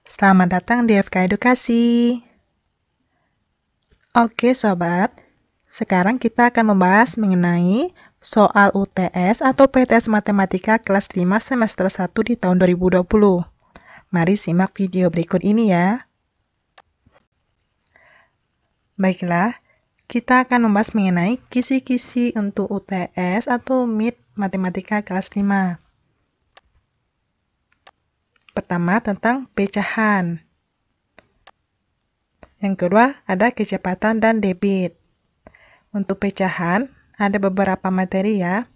Selamat datang di FK Edukasi. Oke sobat, sekarang kita akan membahas mengenai soal UTS atau PTS Matematika kelas 5 semester 1 di tahun 2020. Mari simak video berikut ini ya. Baiklah, kita akan membahas mengenai kisi-kisi untuk UTS atau MIT Matematika kelas 5. Pertama, tentang pecahan. Yang kedua, ada kecepatan dan debit. Untuk pecahan, ada beberapa materi ya.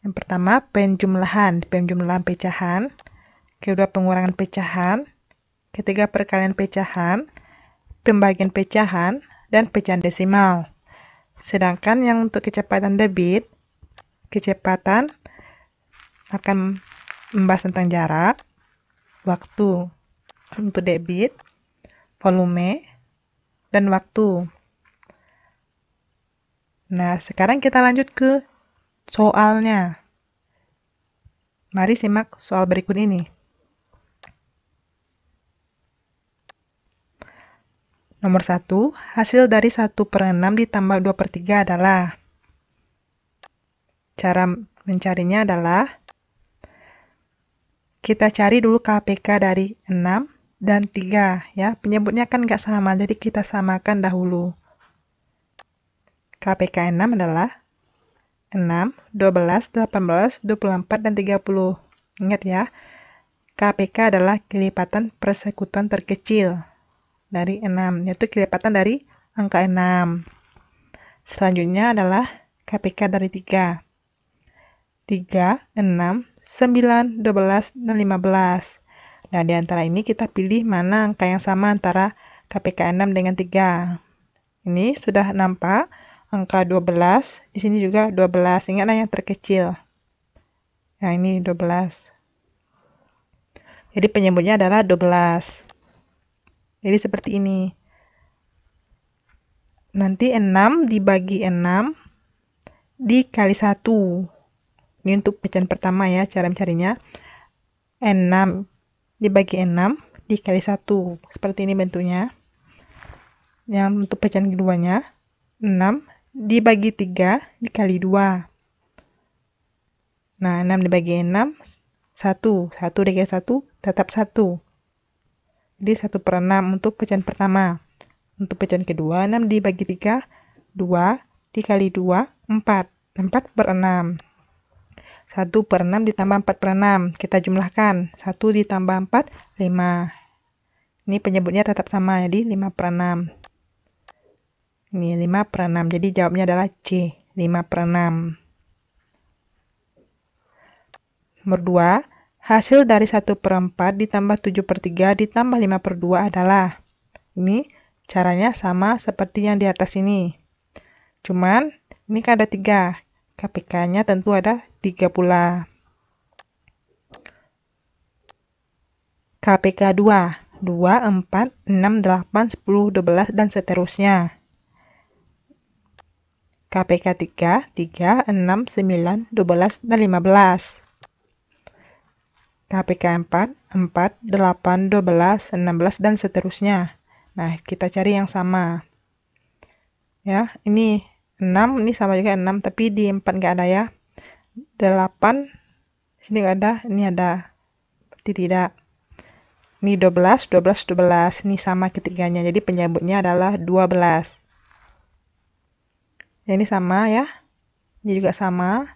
Yang pertama, penjumlahan pecahan. Kedua, pengurangan pecahan. Ketiga, perkalian pecahan. Pembagian pecahan, dan pecahan desimal. Sedangkan yang untuk kecepatan debit, kecepatan akan membahas tentang jarak, waktu. Untuk debit, volume, dan waktu. Nah, sekarang kita lanjut ke soalnya. Mari simak soal berikut ini. Nomor 1, hasil dari 1/6 ditambah 2/3 adalah. Cara mencarinya adalah, kita cari dulu KPK dari 6 dan 3. Ya, penyebutnya kan nggak sama, jadi kita samakan dahulu. KPK 6 adalah 6, 12, 18, 24, dan 30. Ingat ya, KPK adalah kelipatan persekutuan terkecil dari 6, yaitu kelipatan dari angka 6. Selanjutnya adalah KPK dari 3. 3, 6, 9, 12, dan 15. Nah, di antara ini kita pilih mana angka yang sama antara KPK 6 dengan 3. Ini sudah nampak angka 12, di sini juga 12. Ingatlah yang terkecil. Nah, ini 12. Jadi penyebutnya adalah 12. Jadi seperti ini. Nanti 6 dibagi 6 dikali 1. Ini untuk pecahan pertama ya, cara mencarinya. 6 dibagi 6 dikali 1. Seperti ini bentuknya. Yang untuk pecahan keduanya, 6 dibagi 3 dikali 2. Nah, 6 dibagi 6, 1. 1 dikali 1, tetap 1. Jadi 1/6 untuk pecahan pertama. Untuk pecahan kedua, 6 dibagi 3, 2 dikali 2, 4. 4/6. 1/6 ditambah 4/6. Kita jumlahkan. 1 ditambah 4, 5. Ini penyebutnya tetap sama, jadi 5/6. Ini 5/6. Jadi jawabnya adalah C, 5/6. Nomor 2, hasil dari 1/4 ditambah 7/3 ditambah 5/2 adalah. Ini caranya sama seperti yang di atas ini. Cuman, ini kan ada 3. KPK-nya tentu ada 3 pula. KPK 2. 2, 4, 6, 8, 10, 12, dan seterusnya. KPK 3, 3, 6, 9, 12, dan 15. KPK 4, 4, 8, 12, 16, dan seterusnya. Nah, kita cari yang sama. Ya, ini 6, ini sama juga 6, tapi di 4 nggak ada ya. 8, sini nggak ada, ini ada. Berarti tidak. Ini 12, 12, 12. Ini sama ketiganya, jadi penyebutnya adalah 12. Ini sama ya. Ini juga sama.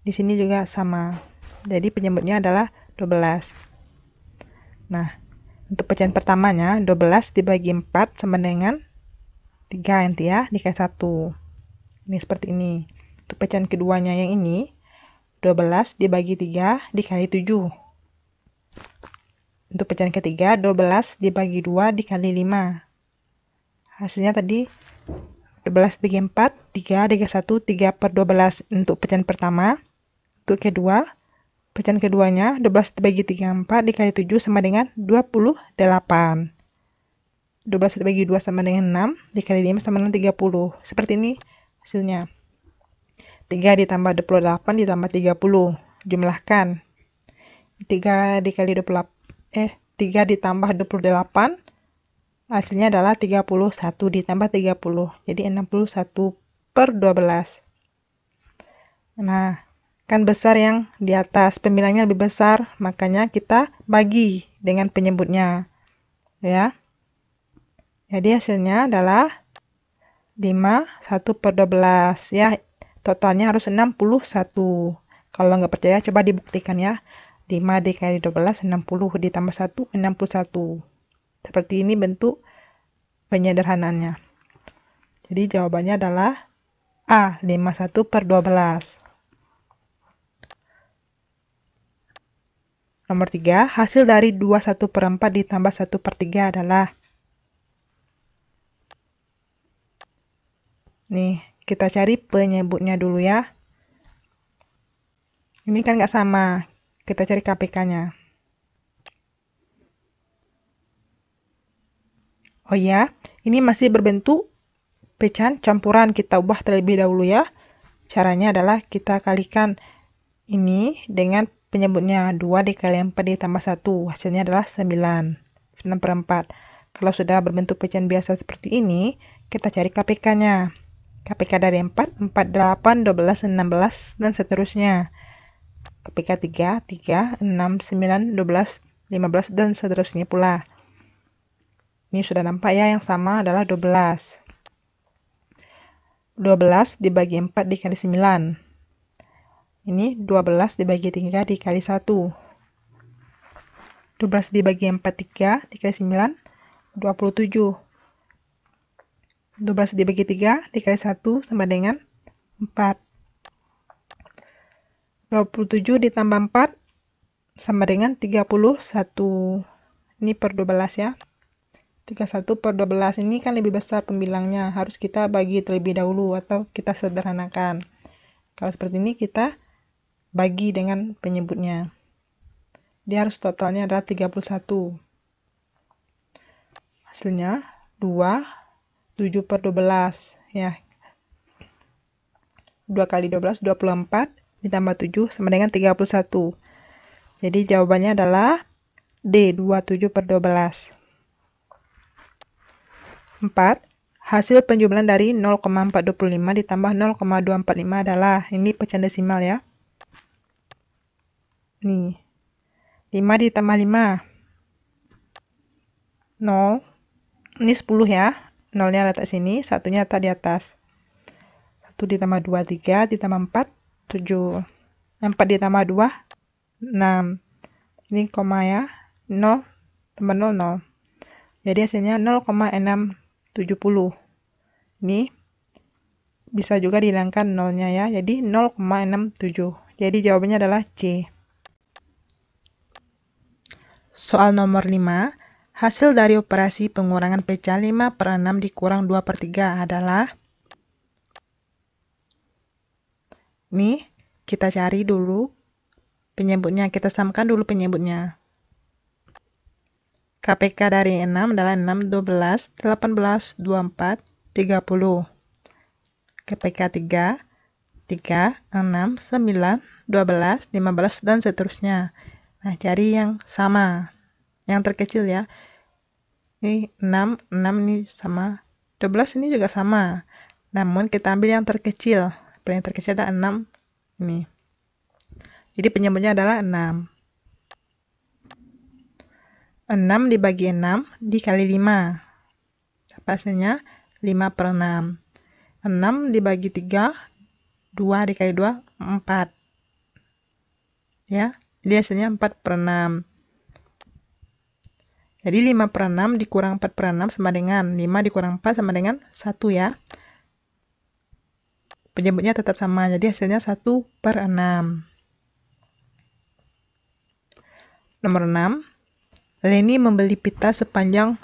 Di sini juga sama. Jadi penyebutnya adalah 12. Nah, untuk pecahan pertamanya, 12 dibagi 4 sama dengan 3 nanti ya, dikali 1. Ini seperti ini. Untuk pecahan keduanya yang ini, 12 dibagi 3 dikali 7. Untuk pecahan ketiga, 12 dibagi 2 dikali 5. Hasilnya tadi 12 dibagi 4, 3 dikali 1, 3/12 untuk pecahan pertama. Untuk kedua, pecahan keduanya, 12 dibagi 3, 4 dikali 7 sama dengan 28. 12 dibagi 2 sama dengan 6, dikali 5 sama dengan 30. Seperti ini hasilnya. 3 ditambah 28 ditambah 30. Jumlahkan. 3 dikali 28, 3 ditambah 28, hasilnya adalah 31 ditambah 30. Jadi 61 per 12. Nah, kan besar yang di atas, pembilangnya lebih besar, makanya kita bagi dengan penyebutnya. Ya. Jadi hasilnya adalah 51 per 12. Ya, totalnya harus 61. Kalau nggak percaya, coba dibuktikan ya. 5 dikali 12, 60 ditambah 1, 61. Seperti ini bentuk penyederhanaannya. Jadi jawabannya adalah A, 51 per 12. Nomor 3, hasil dari 21 per 4 ditambah 1 per 3 adalah. Nih, kita cari penyebutnya dulu ya. Ini kan nggak sama. Kita cari KPK-nya. Oh ya, ini masih berbentuk pecahan campuran. Kita ubah terlebih dahulu ya. Caranya adalah kita kalikan ini dengan penyebutnya 2 dikali 4 ditambah 1. Hasilnya adalah 9. 9 per 4. Kalau sudah berbentuk pecahan biasa seperti ini, kita cari KPK-nya. KPK dari 4, 4, 8, 12, 16, dan seterusnya. KPK 3, 3, 6, 9, 12, 15, dan seterusnya pula. Ini sudah nampak ya, yang sama adalah 12. 12 dibagi 4 dikali 9. Ini 12 dibagi 3 dikali 1. 12 dibagi 4, 3 dikali 9, 27. 12 dibagi 3 dikali 1 sama dengan 4. 27 ditambah 4 sama dengan 31. Ini per 12 ya. 31 per 12 ini kan lebih besar pembilangnya. Harus kita bagi terlebih dahulu atau kita sederhanakan. Kalau seperti ini kita bagi dengan penyebutnya. Dia harus totalnya adalah 31. Hasilnya 2, 7 per 12. Ya. 2 kali 12, 24. Ditambah 7 sama dengan 31. Jadi jawabannya adalah D, 27 per 12. 4. Hasil penjumlahan dari 0,425 ditambah 0,245 adalah, ini pecahan desimal ya. Nih, 5 ditambah 5. 0. Ini 10 ya. 0-nya letak sini, satunya letak di atas. 1 ditambah 2, 3. Ditambah 4, 7. 4 ditambah 2, 6. Ini koma ya. 0 tambah 0, 0. Jadi hasilnya 0,670. Ini bisa juga dihilangkan 0-nya ya. Jadi 0,67. Jadi jawabannya adalah C. Soal nomor 5. Hasil dari operasi pengurangan pecahan 5 per 6 dikurang 2 per 3 adalah. Nih, kita cari dulu penyebutnya. Kita samakan dulu penyebutnya. KPK dari 6 adalah 6, 12, 18, 24, 30. KPK 3, 3, 6, 9, 12, 15, dan seterusnya. Nah, cari yang sama. Yang terkecil ya. Ini 6, 6 ini sama. 12 ini juga sama. Namun kita ambil yang terkecil. Yang terkecil adalah 6. Ini. Jadi penyebutnya adalah 6. 6 dibagi 6 dikali 5. Hasilnya 5 per 6. 6 dibagi 3, 2 dikali 2, 4. Ya, jadi hasilnya 4 per 6. Jadi 5 per 6 dikurang 4 per 6 sama dengan 5 dikurang 4 sama dengan 1 ya. Penyebutnya tetap sama, jadi hasilnya 1 per 6. Nomor 6. Leni membeli pita sepanjang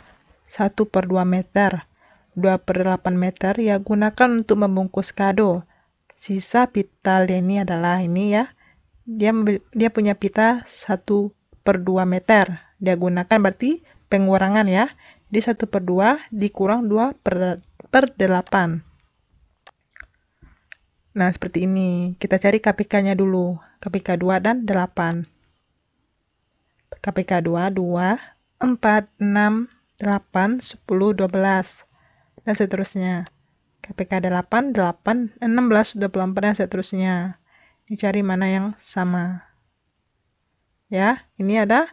1 per 2 meter, 2 per 8 meter, ia gunakan untuk membungkus kado. Sisa pita Leni adalah ini ya. Dia punya pita 1 per 2 meter. Dia gunakan berarti pengurangan ya. Jadi 1 per 2 dikurang 2 per 8. Nah, seperti ini. Kita cari KPK-nya dulu. KPK 2 dan 8. KPK 2, 2. 4, 6, 8, 10, 12, dan seterusnya. KPK 8, 8, 16, 24, dan seterusnya. Dicari mana yang sama. Ya, ini ada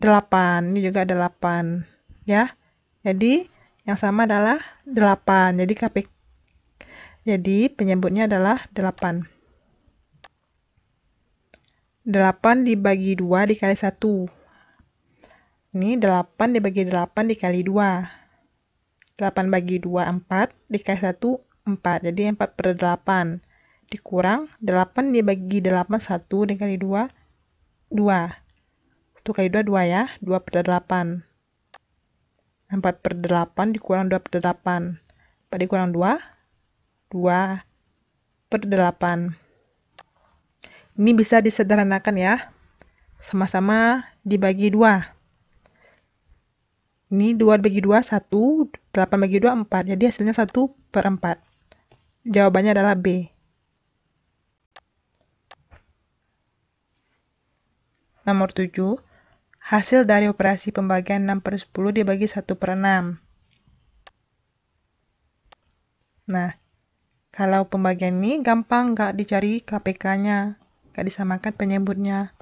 8, ini juga ada 8. Ya, jadi yang sama adalah 8. Jadi penyebutnya adalah 8. 8 dibagi 2 dikali 1. Ini 8 dibagi 8 dikali 2. 8 bagi 2, 4. Dikali 1, 4. Jadi 4/8. Dikurang 8 dibagi 8, 1. Dikali 2, 2. 1 kali 2, 2 ya. 2/8. 4/8 dikurang 2/8. 4 dikurang 2, 2/8. Ini bisa disederhanakan ya. Sama-sama dibagi 2. Ini 2 bagi 2, 1. 8 bagi 2, 4. Jadi hasilnya 1/4. Jawabannya adalah B. Nomor 7. Hasil dari operasi pembagian 6/10 dibagi 1/6. Nah, kalau pembagian ini gampang, nggak dicari KPK-nya. Nggak disamakan penyebutnya.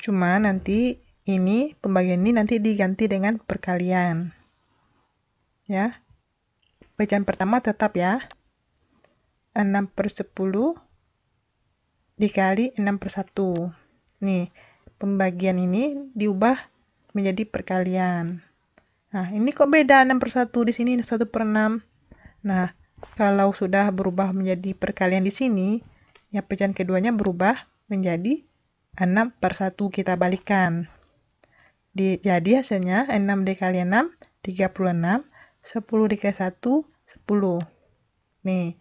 Cuma nanti pembagian ini nanti diganti dengan perkalian. Ya. Pecahan pertama tetap ya. 6/10 dikali 6/1. Nih, pembagian ini diubah menjadi perkalian. Nah, ini kok beda 6/1 di sini 1/6. Nah, kalau sudah berubah menjadi perkalian di sini, ya pecahan keduanya berubah menjadi 6/1 kita balikan. Jadi hasilnya 6 dikali 6, 36. 10 dikali 1, 10. Nih,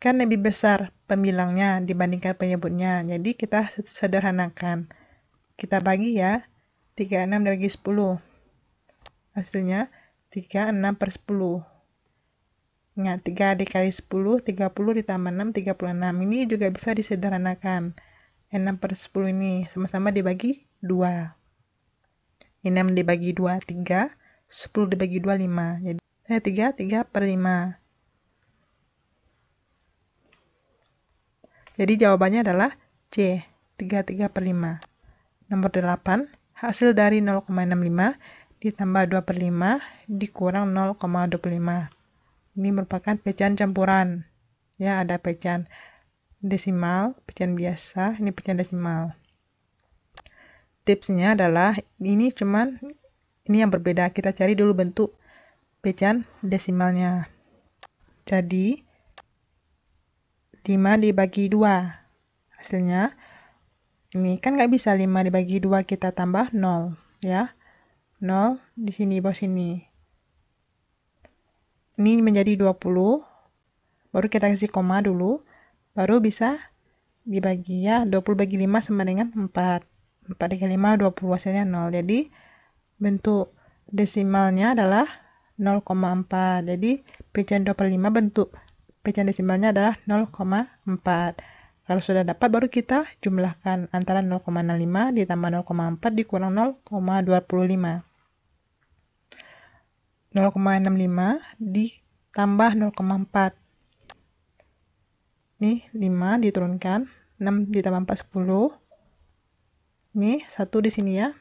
kan lebih besar pembilangnya dibandingkan penyebutnya. Jadi kita sederhanakan. Kita bagi ya, 36 dibagi 10. Hasilnya 36/10. Ingat, 3 dikali 10, 30 ditambah 6, 36. Ini juga bisa disederhanakan. 6/10 ini sama-sama dibagi 2. 6 dibagi 2, 3. 10 dibagi 2, 5. Jadi 3/5. Jadi jawabannya adalah C, 3/5. Nomor 8, hasil dari 0,65 ditambah 2/5 dikurang 0,25. Ini merupakan pecahan campuran. Ya, ada pecahan desimal, pecahan biasa, ini pecahan desimal. Tipsnya adalah ini yang berbeda. Kita cari dulu bentuk pecahan desimalnya. Jadi 5 dibagi 2. Hasilnya ini kan nggak bisa 5 dibagi 2 kita tambah 0 ya. 0 di sini bawah sini. Ini menjadi 20. Baru kita kasih koma dulu. Baru bisa dibagi ya. 20 bagi 5 sama dengan 4. 4 dikali 5, 20, hasilnya 0. Jadi, bentuk desimalnya adalah 0,4. Jadi, pecahan 2/5 bentuk pecahan desimalnya adalah 0,4. Kalau sudah dapat, baru kita jumlahkan antara 0,65 ditambah 0,4 dikurang 0,25. 0,65 ditambah 0,4. Nih, 5 diturunkan. 6 ditambah 4, 10. Ini 1 di sini ya.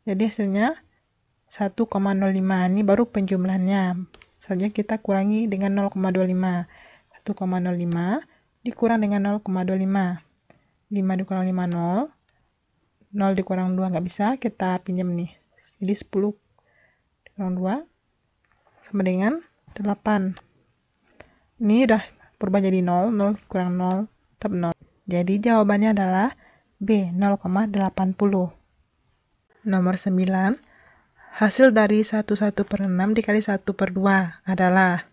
Jadi hasilnya 1,05. Ini baru penjumlahannya. Selanjutnya kita kurangi dengan 0,25. 1,05 dikurang dengan 0,25. 5 dikurang 5, 0. 0 dikurang 2 nggak bisa. Kita pinjam nih. Jadi 10 dikurang 2 sama dengan 8. Ini udah berubah jadi 0. 0 kurang 0 tetap 0. Jadi jawabannya adalah B, 0,80. Nomor 9, hasil dari 1/6 dikali 1/2 adalah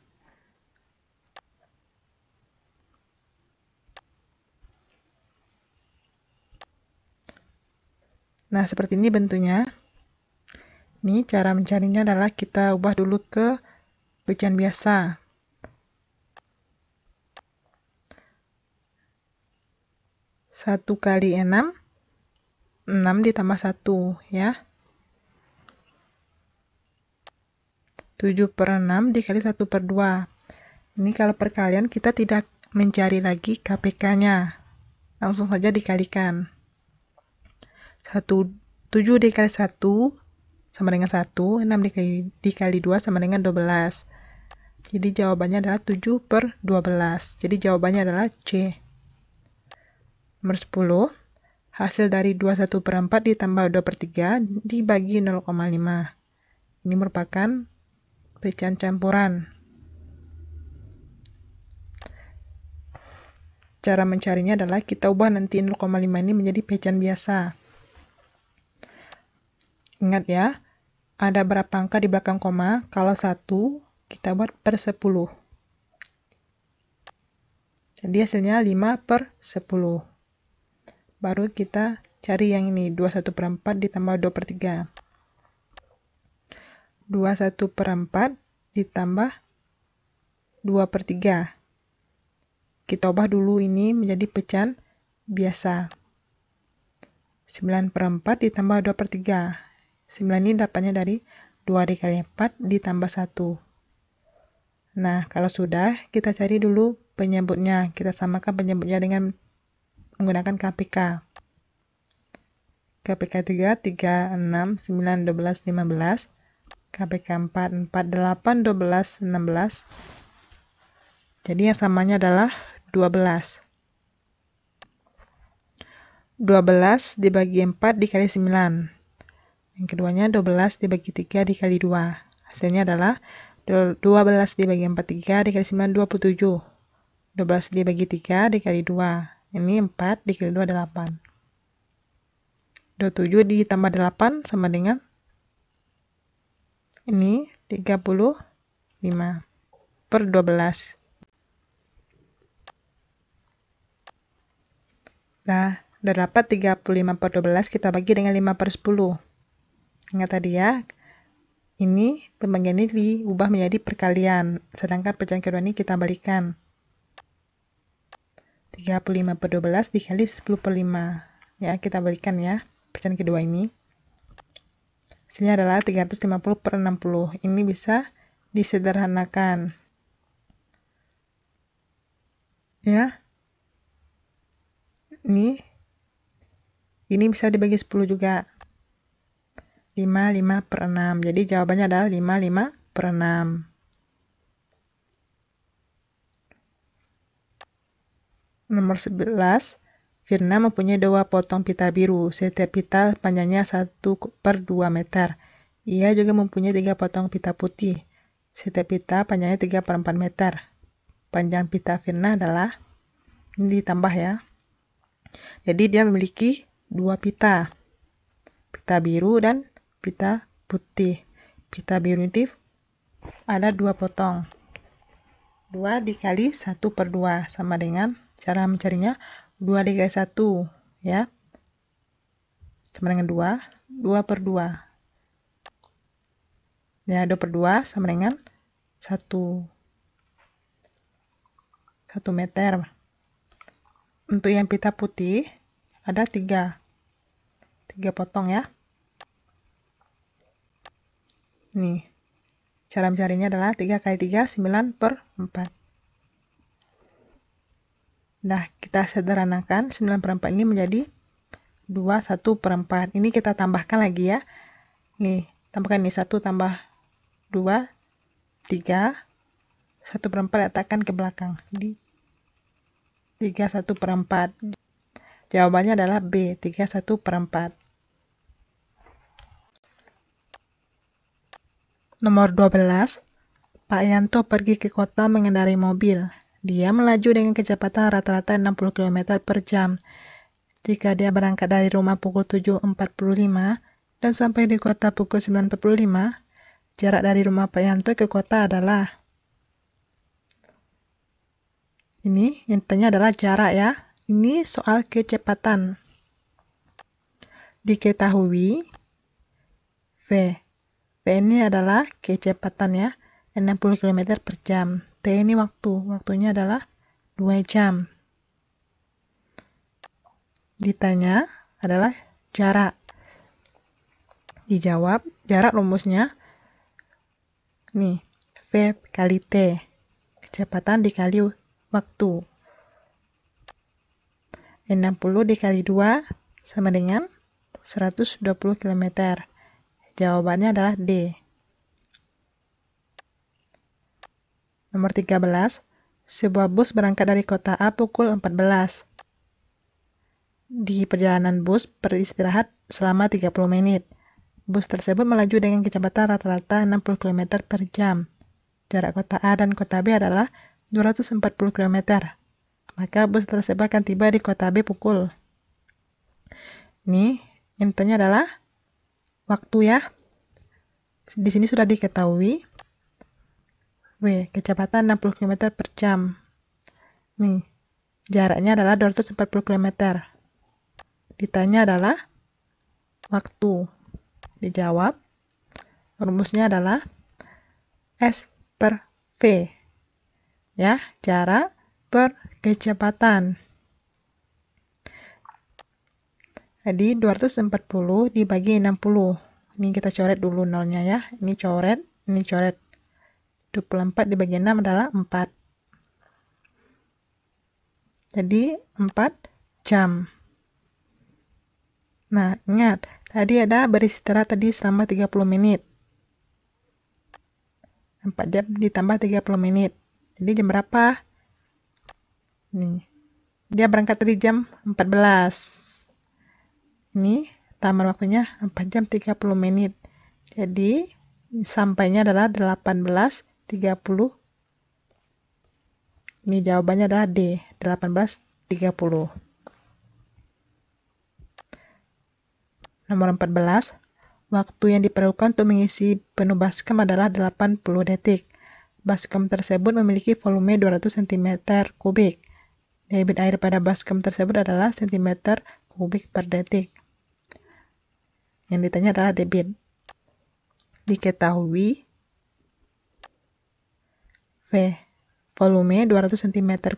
Nah, seperti ini bentuknya. Ini cara mencarinya adalah kita ubah dulu ke pecahan biasa. 1 kali 6 6 ditambah 1 ya. 7/6 dikali 1/2. Ini kalau perkalian kita tidak mencari lagi KPK-nya. Langsung saja dikalikan. 7 dikali 1 sama dengan 1, 6 dikali 2 sama dengan 12. Jadi jawabannya adalah 7/12. Jadi jawabannya adalah C. Nomor 10. Hasil dari 21/4 ditambah 2/3 dibagi 0,5. Ini merupakan pecahan campuran. Cara mencarinya adalah kita ubah nanti 0,5 ini menjadi pecahan biasa. Ingat ya, ada berapa angka di belakang koma? Kalau 1, kita buat per 10. Jadi hasilnya 5/10. Baru kita cari yang ini, 21/4 ditambah 2/3. 21/4 ditambah 2/3. Kita ubah dulu ini menjadi pecahan biasa. 9/4 ditambah 2/3. 9 ini dapatnya dari 2 dikali 4 ditambah 1. Nah, kalau sudah, kita cari dulu penyebutnya. Kita samakan penyebutnya dengan menggunakan KPK. KPK 3, 3, 6, 9, 12, 15. KPK 4, 4, 8, 12, 16. Jadi yang samanya adalah 12. 12 dibagi 4 dikali 9. Yang keduanya 12 dibagi 3 dikali 2. Hasilnya adalah 12 dibagi 4, 3 dikali 9, 27. 12 dibagi 3 dikali 2. Ini 4 dikali 2, 8. 27 ditambah 8 sama dengan ini 35/12. Nah, udah dapat 35/12, kita bagi dengan 5/10. Ingat tadi ya, ini pembagian ini diubah menjadi perkalian, sedangkan pecahan kedua ini kita balikan. 35/12 dikali 10/5. Ya, kita balikan ya, pecahan kedua ini. Hasilnya adalah 350/60. Ini bisa disederhanakan. Ya. Ini bisa dibagi 10 juga. 5/6. Jadi jawabannya adalah 5/6. Nomor 11. Firna mempunyai 2 potong pita biru. Setiap pita panjangnya 1/2 meter. Ia juga mempunyai 3 potong pita putih. Setiap pita panjangnya 3/4 meter. Panjang pita Firna adalah, ini ditambah ya. Jadi dia memiliki 2 pita. Pita biru dan pita putih. Pita biru itu ada 2 potong. 2 dikali 1/2 sama dengan cara mencarinya 2 dikali 1 ya. Sama dengan 2, 2/2. Ya, 2/2 sama dengan 1 meter. Untuk yang pita putih ada 3 potong ya. Nih, cara mencarinya adalah 3 kali 3, 9/4. Nah, kita sederhanakan 9/4 ini menjadi 2, 1/4. Ini kita tambahkan lagi ya. Nih, tambahkan nih 1 tambah 2, 3, 1/4 letakkan ke belakang. Jadi 3, 1/4. Jawabannya adalah B, 3, 1/4. Nomor 12. Pak Yanto pergi ke kota mengendarai mobil. Dia melaju dengan kecepatan rata-rata 60 km per jam. Jika dia berangkat dari rumah pukul 7.45 dan sampai di kota pukul 9.45, jarak dari rumah Pak Yanto ke kota adalah, ini intinya adalah jarak ya. Ini soal kecepatan. Diketahui V ini adalah kecepatan ya, 60 km per jam. T ini waktunya adalah 2 jam. Ditanya adalah jarak. Dijawab, jarak rumusnya nih, V kali T. Kecepatan dikali waktu. 60 dikali 2 sama dengan 120 km. Jawabannya adalah D. Nomor 13. Sebuah bus berangkat dari kota A pukul 14. Di perjalanan bus beristirahat selama 30 menit. Bus tersebut melaju dengan kecepatan rata-rata 60 km per jam. Jarak kota A dan kota B adalah 240 km. Maka bus tersebut akan tiba di kota B pukul. Ini intinya adalah waktu ya. Di sini sudah diketahui. W, kecepatan 60 km per jam. Nih, jaraknya adalah 240 km. Ditanya adalah waktu. Dijawab, rumusnya adalah S per V. Ya, jarak per kecepatan. Jadi 240 dibagi 60. Ini kita coret dulu nolnya ya. Ini coret, ini coret. 24 dibagi 6 adalah 4. Jadi 4 jam. Nah, ingat, tadi ada beristirahat tadi selama 30 menit. 4 jam ditambah 30 menit. Jadi jam berapa? Nih. Dia berangkat tadi jam 14. Ini tambah waktunya 4 jam 30 menit. Jadi sampainya adalah 18.30. Ini jawabannya adalah D, 18.30. Nomor 14, waktu yang diperlukan untuk mengisi penuh baskom adalah 80 detik. Baskom tersebut memiliki volume 200 cm3. Debit air pada baskom tersebut adalah cm3 per detik. Yang ditanya adalah debit. Diketahui V, volume 200 cm3.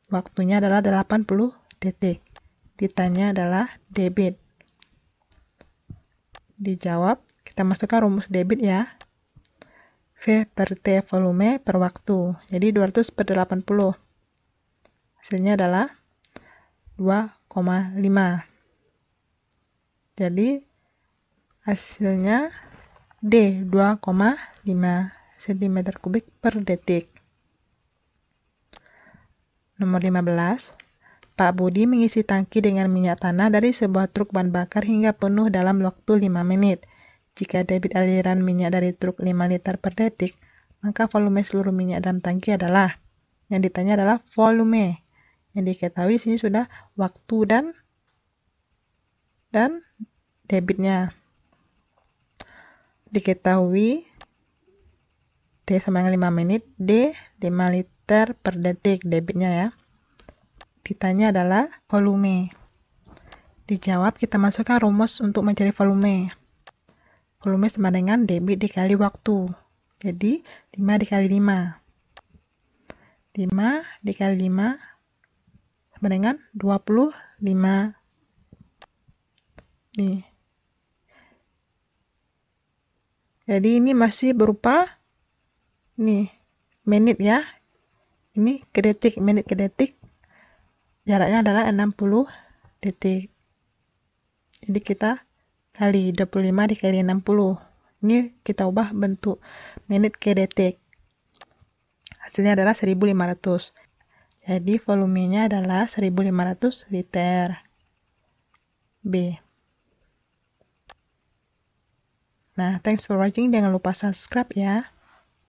Waktunya adalah 80 detik. Ditanya adalah debit. Dijawab, kita masukkan rumus debit ya. V per T volume per waktu. Jadi 200 per 80. Hasilnya adalah 2,5. Jadi hasilnya D, 2,5 cm3 per detik. Nomor 15. Pak Budi mengisi tangki dengan minyak tanah dari sebuah truk bahan bakar hingga penuh dalam waktu 5 menit. Jika debit aliran minyak dari truk 5 liter per detik, maka volume seluruh minyak dalam tangki adalah, yang ditanya adalah volume. Yang diketahui di sini sudah waktu dan debitnya. Diketahui T sama dengan 5 menit, D 5 liter per detik debitnya ya. Ditanya adalah volume. Dijawab, kita masukkan rumus untuk mencari volume. Volume sama dengan debit dikali waktu. Jadi 5 dikali 5. 5 dikali 5 sama dengan 25. Nih. Jadi ini masih berupa nih menit ya. Ini ke detik, menit ke detik. Jaraknya adalah 60 detik. Jadi kita kali 25 dikali 60. Ini kita ubah bentuk menit ke detik. Hasilnya adalah 1500. Jadi volumenya adalah 1500 liter. B. Nah, thanks for watching. Jangan lupa subscribe ya.